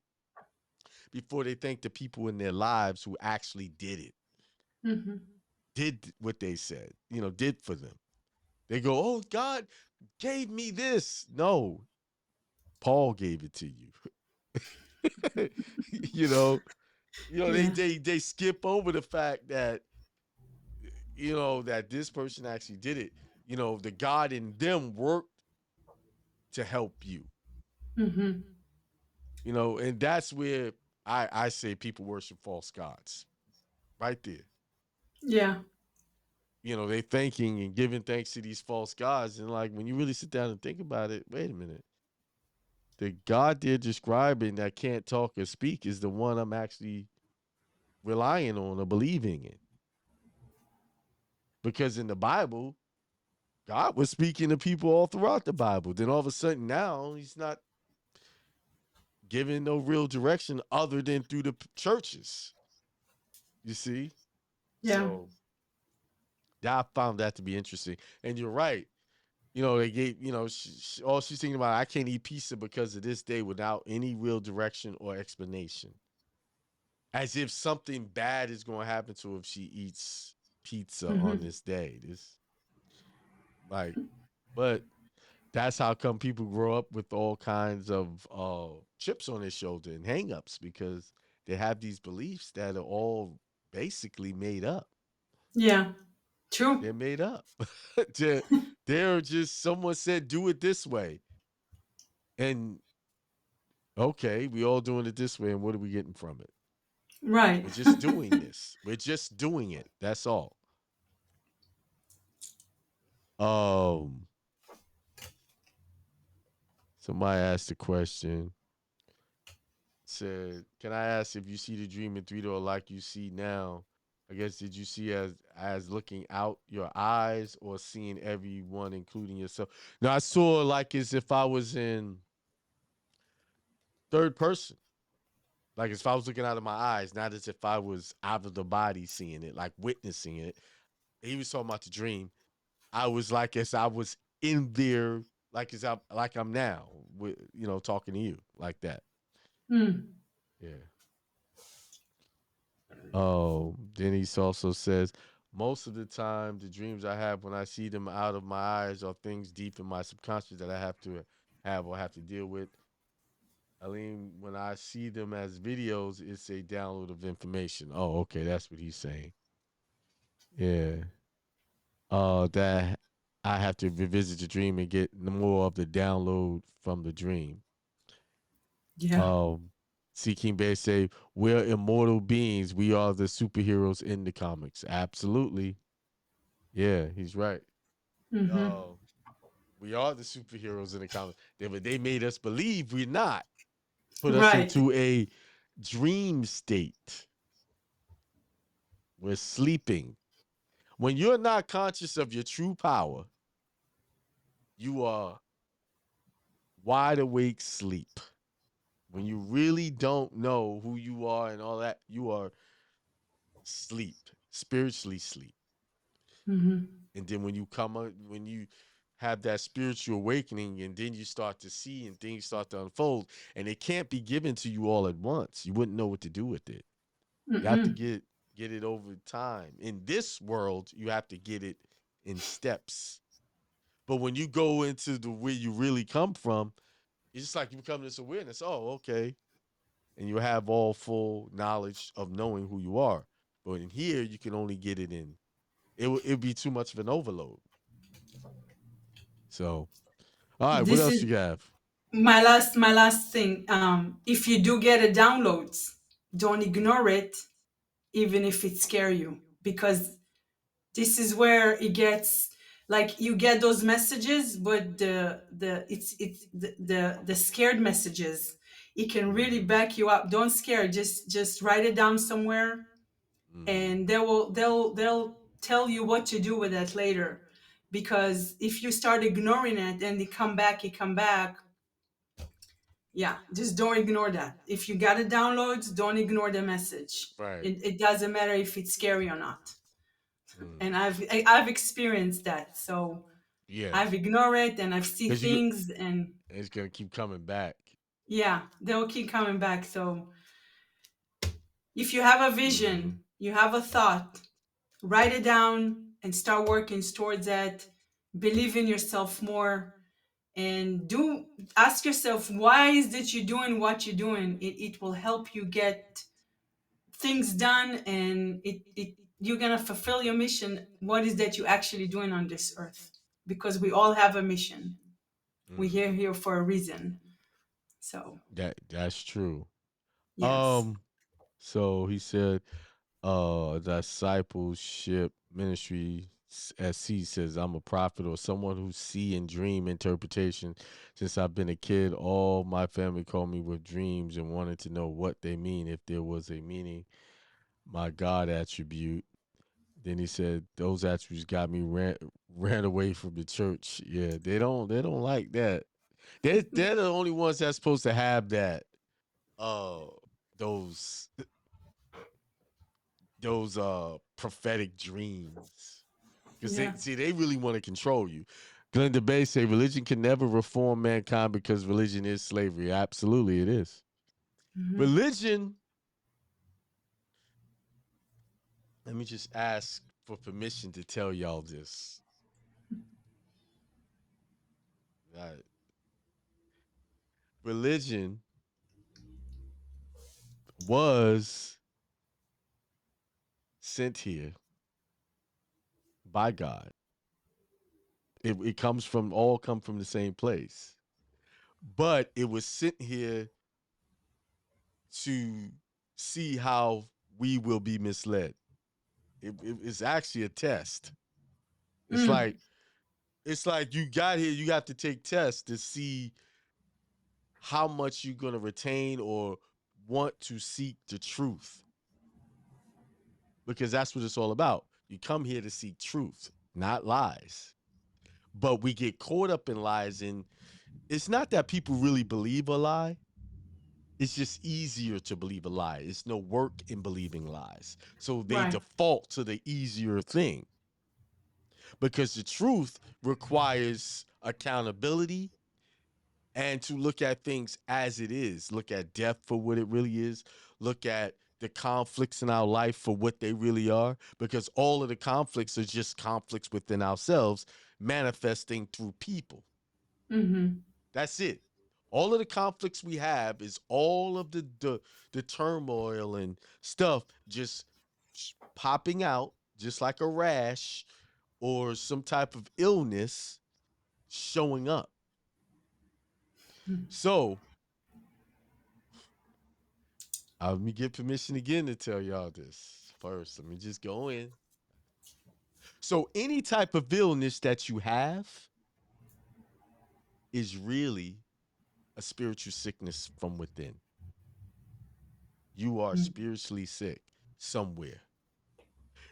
before they thank the people in their lives who actually did it, Mm-hmm. did what they said, did for them. They go, "Oh, God gave me this." No, Paul gave it to you. you know, Yeah. they skip over the fact that that this person actually did it. The God in them worked to help you. Mm-hmm. And that's where I say people worship false gods. Right there. Yeah. They thanking and giving thanks to these false gods. And like when you really sit down and think about it, wait a minute. The God they're describing that can't talk or speak is the one I'm actually relying on or believing in. Because in the Bible, God was speaking to people all throughout the Bible. Then all of a sudden now he's not giving no real direction other than through the churches. You see? Yeah. So I found that to be interesting. And you're right. They gave, all she's thinking about, I can't eat pizza because of this day without any real direction or explanation. As if something bad is going to happen to her if she eats pizza on Mm-hmm. this day. Like, but that's how come people grow up with all kinds of chips on their shoulder and hangups because they have these beliefs that are all basically made up. Yeah. True. They're made up. they're, they're just someone said do it this way, and Okay, we all doing it this way, and what are we getting from it? Right. We're just doing this. We're just doing it. That's all. Um, Somebody asked a question. Said, "Can I ask if you see the dream in 3D or like you see now? I guess did you see as looking out your eyes or seeing everyone, including yourself? No, I saw like as if I was in third person, like as if I was looking out of my eyes, not as if I was out of the body seeing it, like witnessing it. He was talking about the dream. I was like as I was in there, like as I like I'm now, with talking to you like that. Mm. Yeah. Oh, then he also says, most of the time, the dreams I have when I see them out of my eyes are things deep in my subconscious that I have to have or have to deal with. Aline, when I see them as videos, it's a download of information. Oh, okay, that's what he's saying. Yeah. That I have to revisit the dream and get more of the download from the dream. Yeah. Um, See King Bear say, we're immortal beings. We are the superheroes in the comics. Absolutely. Yeah, he's right. Mm-hmm. Uh, we are the superheroes in the comics. They made us believe we're not. Put us Right. into a dream state. We're sleeping. When you're not conscious of your true power, you are wide awake sleep. When you really don't know who you are and all that, you are sleep, spiritually sleep. Mm-hmm. And then when you have that spiritual awakening, and then you start to see and things start to unfold, and it can't be given to you all at once. You wouldn't know what to do with it. You have to Mm-mm. get it over time. In this world, you have to get it in steps. But when you go into the where you really come from, it's just like you become this awareness. Oh, okay. And you have all full knowledge of knowing who you are. But in here, you can only get it in. It'd be too much of an overload. So, all right, what This else is you have? my last thing. If you do get a downloads, don't ignore it, even if it scare you, because this is where it gets like you get those messages, but the scared messages, it can really Mm-hmm. back you up. Don't scare. Just write it down somewhere, Mm-hmm. and they'll tell you what to do with it later. Because if you start ignoring it and it come back, yeah, just don't ignore that. If you got it downloads, don't ignore the message. Right. It doesn't matter if it's scary or not. Mm. And I've experienced that. So Yeah, I've ignored it and I've seen because you things, and it's gonna keep coming back. yeah, they'll keep coming back. So if you have a Mm-hmm. vision, you have a thought, write it down and start working towards that. Believe in yourself more, and do ask yourself, why is that you're doing what you're doing? It will help you get things done, and it you're gonna fulfill your mission. What is that you're actually doing on this earth? Because we all have a mission. We're Mm. here for a reason. So That's true. yes. Um, so he said, discipleship ministry SC says, I'm a prophet or someone who see and dream interpretation. Since I've been a kid, all my family called me with dreams and wanted to know what they mean, if there was a meaning. My God attribute. Then he said those attributes got me ran away from the church. Yeah, they don't like that. They're the only ones that's supposed to have that uh those prophetic dreams. Because Yeah. they really want to control you. Glenda Bay say religion can never reform mankind because religion is slavery. Absolutely it is. Hmm. Religion, let me just ask for permission to tell y'all this. Uh, Religion was sent here by God. It comes from all come from the same place. But it was sent here to see how we will be misled. It's actually a test. It's Mm. like it's like you got here, you have to take tests to see how much you're gonna retain or want to seek the truth. Because that's what it's all about. You come here to seek truth, not lies. But we get caught up in lies, and it's not that people really believe a lie. It's just easier to believe a lie. It's no work in believing lies. So they Right. default to the easier thing because the truth requires accountability and to look at things as it is. Look at death for what it really is. Look at the conflicts in our life for what they really are, because all of the conflicts are just conflicts within ourselves manifesting through people. Mm-hmm. That's it. All of the conflicts we have is all of the turmoil and stuff just popping out, just like a rash or some type of illness showing up. So let me get permission again to tell y'all this first. Let me just go in. So any type of illness that you have is really a spiritual sickness from within. You are spiritually sick somewhere.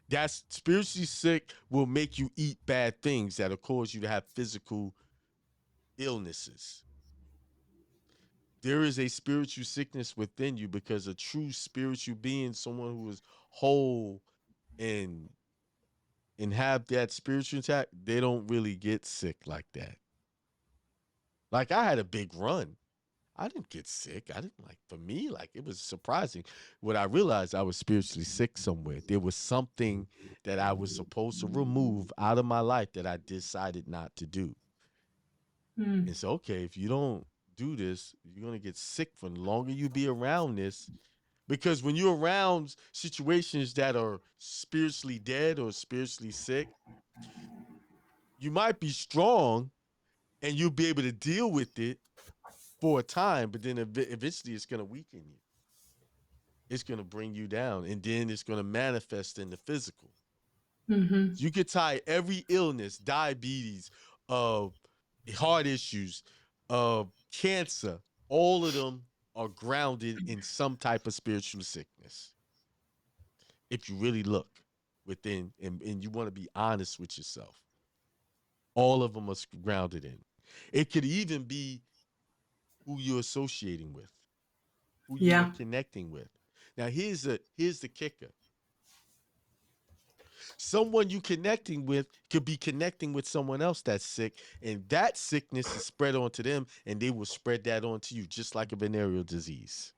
That's spiritually sick will make you eat bad things that'll cause you to have physical illnesses. There is a spiritual sickness within you because a true spiritual being, someone who is whole and have that spiritual attack, they don't really get sick like that. Like I had a big run. I didn't get sick. I didn't like for me, like it was surprising. When I realized I was spiritually sick somewhere, there was something that I was supposed to remove out of my life that I decided not to do. Mm. And so, okay, if you don't do this, you're gonna get sick for the longer you be around this. Because when you're around situations that are spiritually dead or spiritually sick, you might be strong and you'll be able to deal with it for a time, but then eventually it's going to weaken you. It's going to bring you down, and then it's going to manifest in the physical. Mm-hmm. So you could tie every illness, diabetes, uh, heart issues, cancer, all of them are grounded in some type of spiritual sickness. If you really look within and you want to be honest with yourself, all of them are grounded in. It could even be who you're associating with, who you are Yeah. connecting with. Now here's the kicker. Someone you connecting with could be connecting with someone else that's sick, and that sickness is spread onto them, and they will spread that onto you, just like a venereal disease.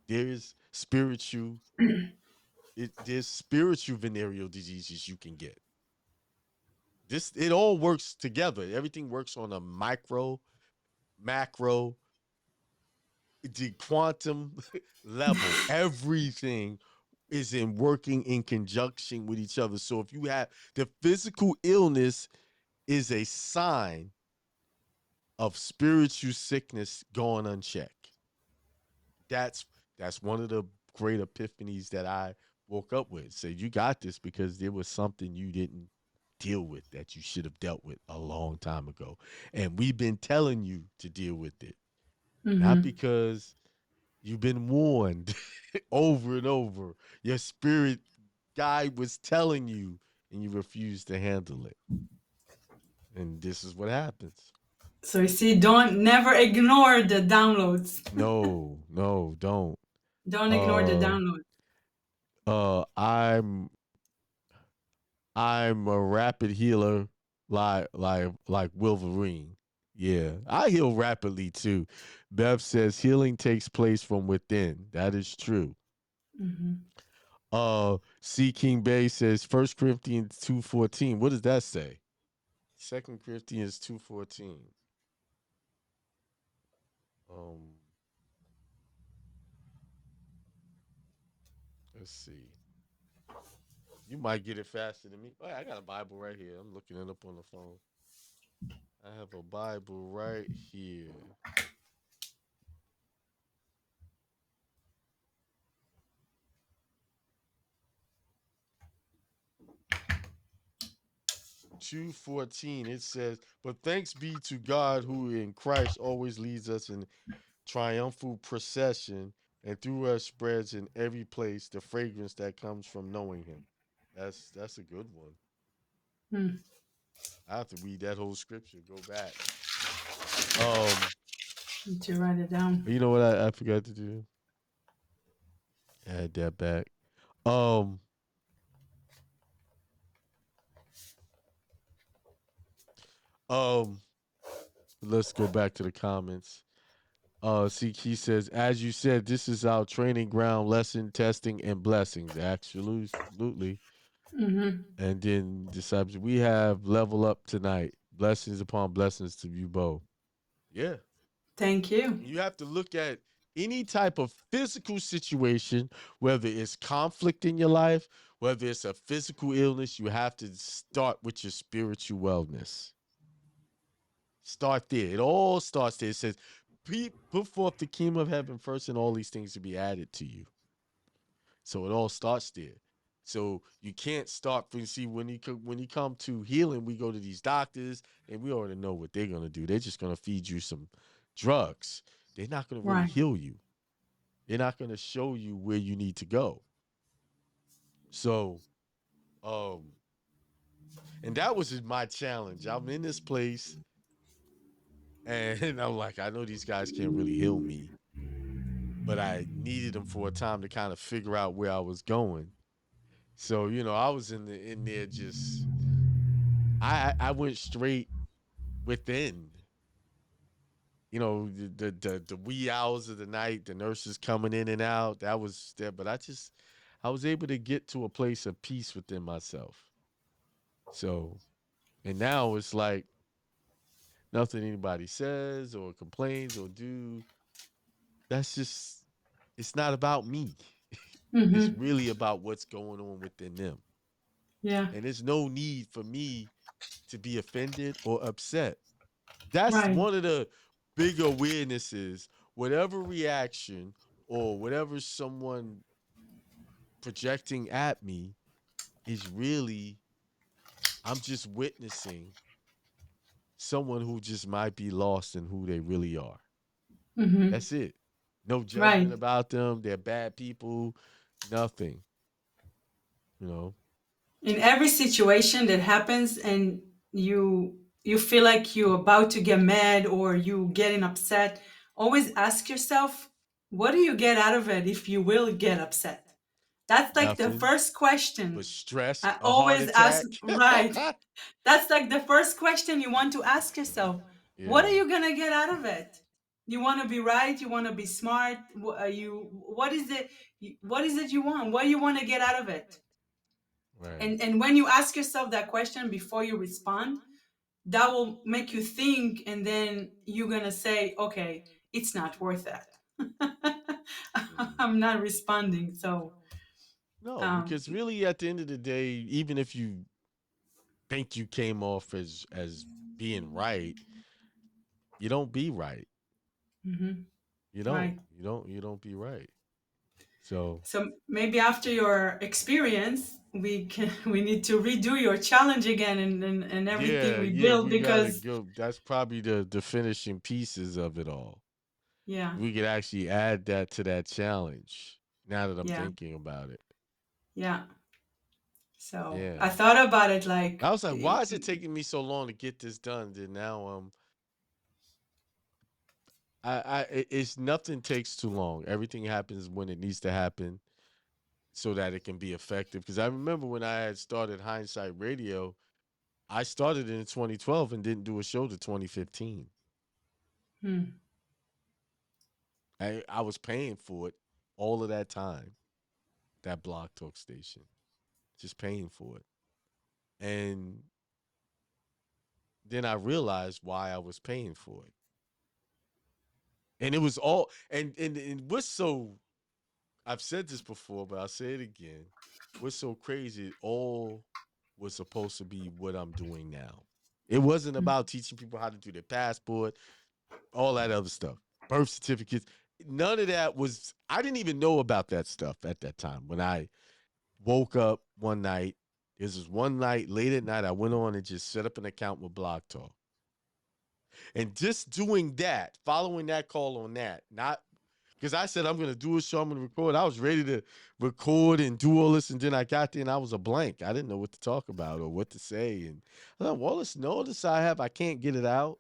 There's spiritual, there's spiritual venereal diseases you can get. This it all works together. Everything works on a micro, macro, the quantum level. Everything is in working in conjunction with each other. So if you have the physical illness is a sign of spiritual sickness going unchecked. That's that's one of the great epiphanies that I woke up with. So you got this because there was something you didn't deal with that you should have dealt with a long time ago. And we've been telling you to deal with it. Not Mm-hmm. because you've been warned over and over. Your spirit guide was telling you and you refused to handle it. And this is what happens. So you see, don't never ignore the downloads. No, no, don't. Don't ignore the Uh download. uh I'm a rapid healer like Wolverine. Yeah. I heal rapidly too. Bev says healing takes place from within. That is true. Mm-hmm. C King Bay says First Corinthians 2:14. What does that say? Second Corinthians 2:14. Um, let's see. You might get it faster than me. Oh, I got a Bible right here. I'm looking it up on the phone. I have a Bible right here. 2:14, it says, "But thanks be to God who in Christ always leads us in triumphal procession and through us spreads in every place the fragrance that comes from knowing him." That's a good one. Hmm. I have to read that whole scripture, go back. Um, Need to write it down. you know what I forgot to do? Add that back. Um, um, let's go back to the comments. See, he says, as you said, this is our training ground, lesson, testing, and blessings. Absolutely. Mm-hmm. And then disciples, we have level up tonight. Blessings upon blessings to you both. Yeah. Thank you. You have to look at any type of physical situation, whether it's conflict in your life, whether it's a physical illness, you have to start with your spiritual wellness. Start there. It all starts there. It says, put forth the kingdom of heaven first, and all these things to be added to you. So it all starts there. So you can't start from, see, when you come to healing, we go to these doctors and we already know what they're gonna do. They're just gonna feed you some drugs. They're not gonna really Right. heal you. They're not gonna show you where you need to go. So, um, and that was my challenge. I'm in this place and I'm like, I know these guys can't really heal me, but I needed them for a time to kind of figure out where I was going. So, I was in there just I went straight within. The wee hours of the night, the nurses coming in and out. That was there, but I was able to get to a place of peace within myself. So, and now it's like nothing anybody says or complains or do. That's just it's not about me. It's Mm-hmm. really about what's going on within them. Yeah. And there's no need for me to be offended or upset. That's Right. one of the big awarenesses. Whatever reaction or whatever someone projecting at me is really, I'm just witnessing someone who just might be lost in who they really are. Mm-hmm. That's it. No judgment Right. about them. They're bad people. Nothing. You know. In every situation that happens and you feel like you're about to get mad or you getting upset, always ask yourself, what do you get out of it if you will get upset? That's like the Nothing first question but stress, I a heart always ask. attack. Right. That's like the first question you want to ask yourself. What Yeah. are you gonna get out of it? You want to be right. You want to be smart. You. What is it? What is it you want? What do you want to get out of it? Right. And when you ask yourself that question before you respond, that will make you think, and then you're gonna say, okay, it's not worth that. Mm. I'm not responding. So, No, um, because really at the end of the day, even if you think you came off as being right, you don't be right. mhm, You don't. right. You don't be right. So So maybe after your experience, we need to redo your challenge again and everything yeah, we yeah, build we gotta because go. That's probably the finishing pieces of it all. yeah, We could actually add that to that challenge. Now that I'm yeah, thinking about it. yeah. So Yeah. I thought about it I like, was like, why is it taking me so long to get this done? Then now it's nothing takes too long. Everything happens when it needs to happen so that it can be effective. Because I remember when I had started Hindsight Radio, I started in 2012 and didn't do a show to 2015. hmm, I was paying for it all of that time, that blog talk station, just paying for it. And then I realized why I was paying for it. And it was all, and what's so, I've said this before, but I'll say it again. What's so crazy, it all was supposed to be what I'm doing now. It wasn't about teaching people how to do their passport, all that other stuff, birth certificates. None of that was, I didn't even know about that stuff at that time when I woke up one night. There's this one night, late at night, I went on and just set up an account with Blog Talk. And just doing that, following that call on that, not because I said I'm going to do a show, I'm going to record. I was ready to record and do all this, and then I got there and I was a blank. I didn't know what to talk about or what to say. And I thought, well, this notice I have, I can't get it out.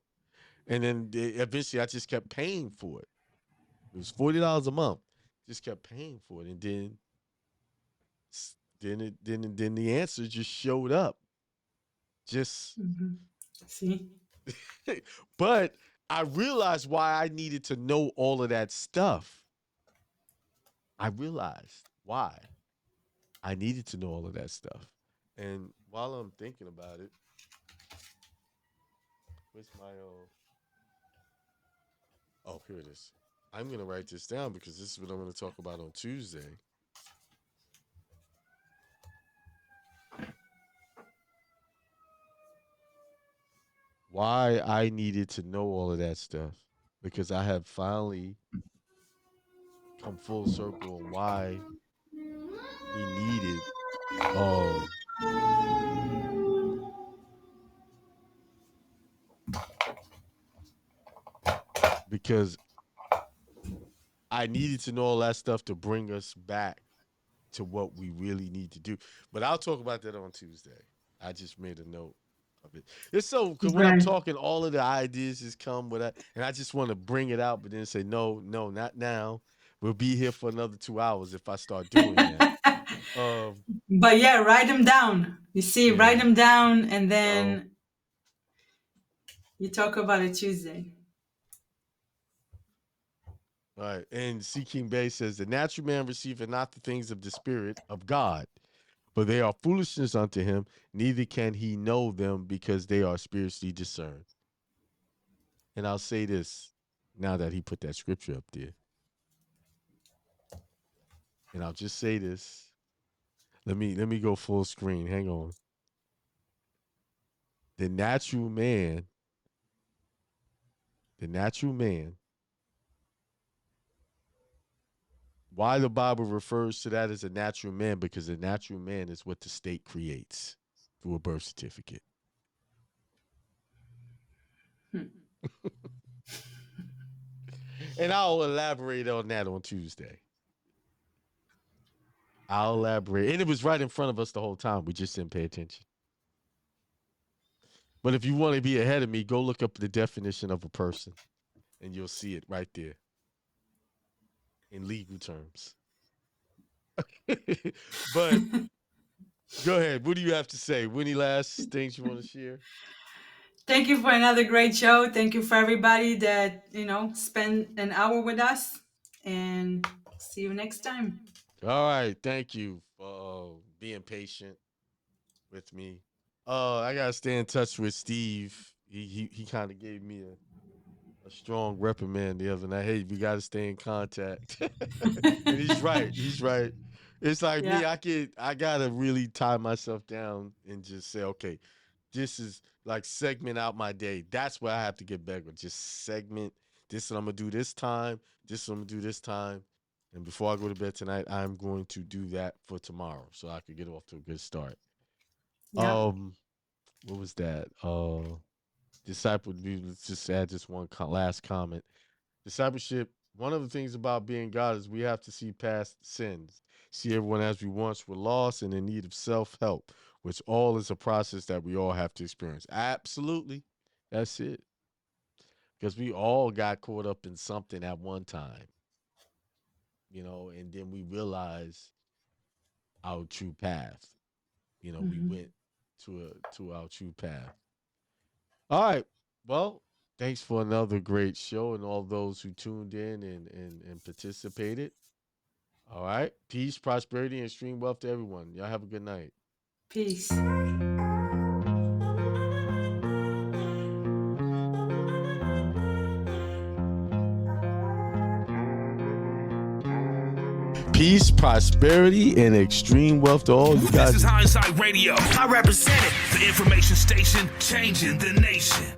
And then eventually I just kept paying for it. It was $40 a month. Just kept paying for it. And then the answer just showed up. Just See? But I realized why I needed to know all of that stuff. I realized why I needed to know all of that stuff. And while I'm thinking about it, where's my oh, here it is. I'm going to write this down because this is what I'm going to talk about on Tuesday. Why I needed to know all of that stuff, because I have finally come full circle on why we needed because I needed to know all that stuff to bring us back to what we really need to do. But I'll talk about that on Tuesday. I just made a note of it. It's so, because when I'm talking, all of the ideas just come with that, and I just want to bring it out, but then say, no, not now. We'll be here for another 2 hours if I start doing that. But yeah, write them down. You see, write them down, and then you talk about it Tuesday. All right. And C. King Bay says, the natural man receiveth not the things of the Spirit of God, for they are foolishness unto him, neither can he know them because they are spiritually discerned. And I'll say this now that he put that scripture up there. And I'll just say this. Let me go full screen. Hang on. The natural man, why the Bible refers to that as a natural man, because a natural man is what the state creates through a birth certificate. And I'll elaborate on that on Tuesday. I'll elaborate. And it was right in front of us the whole time. We just didn't pay attention. But if you want to be ahead of me, go look up the definition of a person, and you'll see it right there in legal terms. But go ahead. What do you have to say? Any last things you want to share? Thank you for another great show. Thank you for everybody that, spent an hour with us, and see you next time. All right. Thank you for being patient with me. I got to stay in touch with Steve. He kind of gave me a strong reprimand the other night. Hey, we got to stay in contact. And he's right. It's like me, I got to really tie myself down and just say, okay, this is like segment out my day. That's what I have to get better. Just segment. This is what I'm going to do this time. This is what I'm going to do this time. And before I go to bed tonight, I'm going to do that for tomorrow so I could get off to a good start. Yeah. What was that? Let's just add this one last comment. Discipleship, one of the things about being God is we have to see past sins, see everyone as we once were lost and in need of self-help, which all is a process that we all have to experience. Absolutely. That's it. Because we all got caught up in something at one time, and then we realized our true path. We went to our true path. All right. Well, thanks for another great show and all those who tuned in and participated. All right. Peace, prosperity, and extreme wealth to everyone. Y'all have a good night. Peace. Peace, prosperity, and extreme wealth to all you guys. This is Hindsight Radio. I represent it. The information station changing the nation.